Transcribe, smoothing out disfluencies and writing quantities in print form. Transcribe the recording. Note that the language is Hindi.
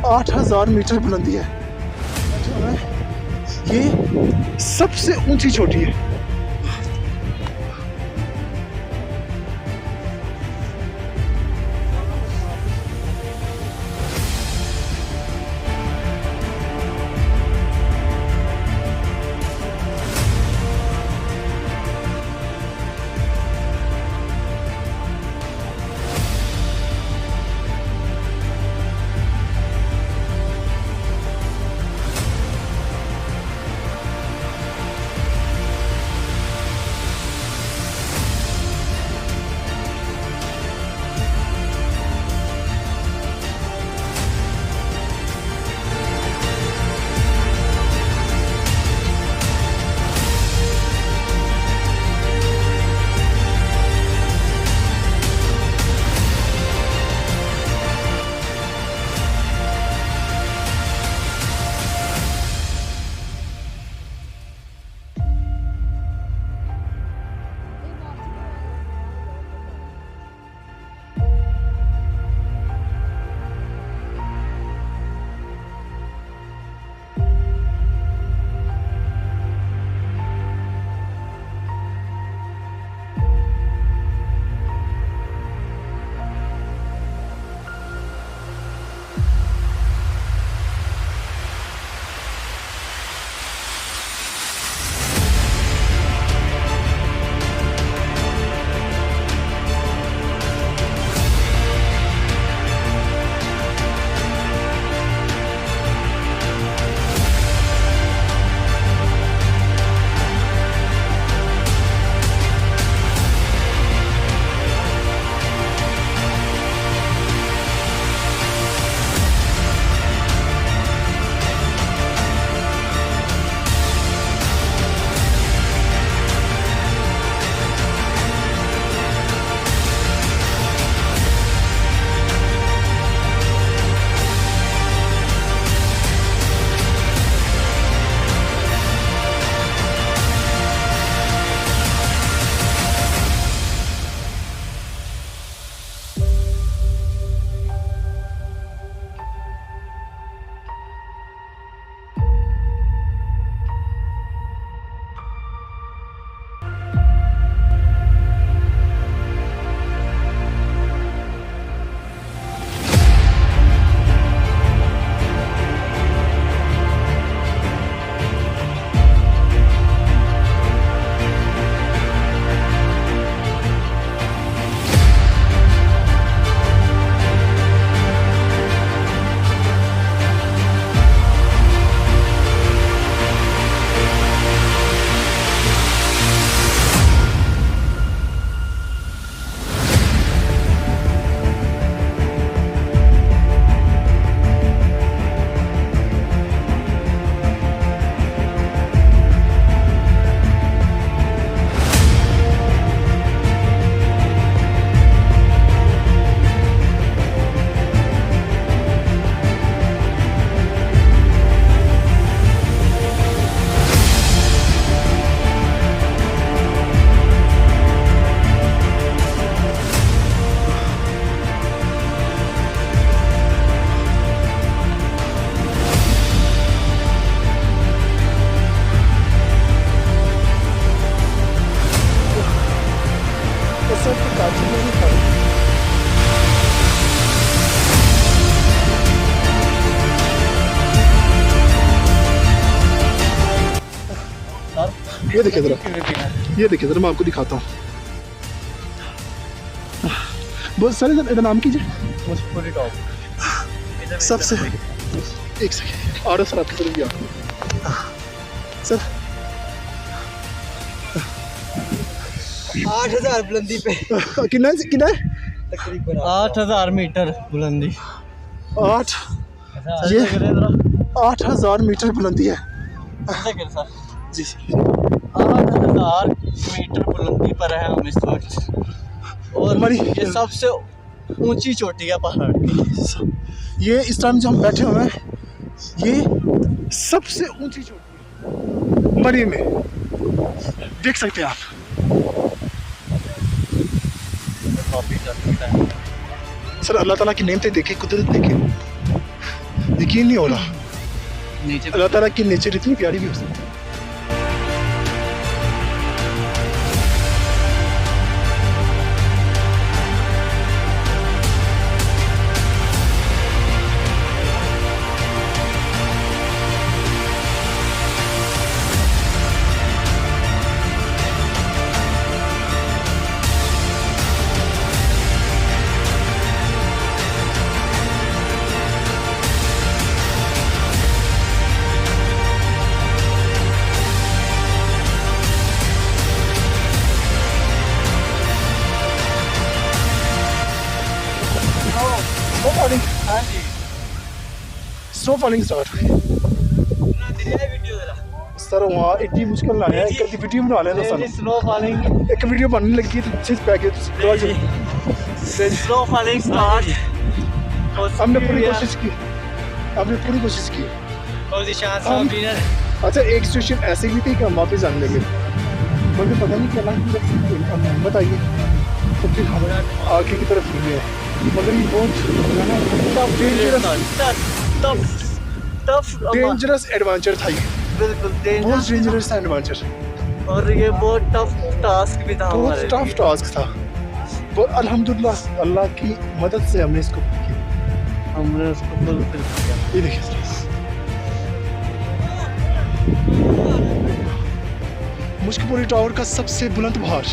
8,000 मीटर बुलंदी है। ये सबसे ऊंची चोटी है। ये देखिए जरा, ये देखिए जरा, मैं आपको दिखाता हूँ। बहुत सर इधर नाम कीजिए सबसे। एक सेकेंड और सर आपकी तरफ गया सर। 8,000 बुलंदी पे कितना कितना तकरीबन 8,000 मीटर बुलंदी। 8,000 मीटर बुलंदी है जी। 8,000 मीटर बुलंदी पर है हम इस वक्त, और ये सबसे ऊंची चोटी है पहाड़ की। ये इस टाइम जो हम बैठे हुए हैं, ये सबसे ऊंची चोटी है मरी में, देख सकते हैं आप। सर अल्लाह ताला की नेमतें देखिए, कुदरत देखिए। यकीन नहीं हो रहा नीचे अल्लाह ताला की नेचर इतनी प्यारी भी हो सकती है। स्नो फॉलिंग हाँ जी स्नो फॉलिंग स्टार्ट सर वहाँ इतनी मुश्किल ना है एक वीडियो बना लेना सर स्नो फॉलिंग एक वीडियो बनने लगी तो चीज पै गई स्नो फॉलिंग स्टार्ट हमने पूरी कोशिश की और निशान हम- साहब विनर अच्छा एक सिचुएशन ऐसी भी थी कि हम वापस जाने लगे मगर पता नहीं क्या हिम्मत आई है तो फिर हम आगे की तरफ निकले हैं। मगर ये बहुत डेंजरस एडवेंचर था ये बिल्कुल बहुत डेंजरस था एडवेंचर और ये बहुत टफ टास्क भी था बहुत हमारे टफ टास्क था पर अल्हम्दुलिल्लाह अल्लाह की मदद से हमने इसको किया। हमने उसको फुलफिल किया ये देखिए मुश्किल टावर का सबसे बुलंद पहाड़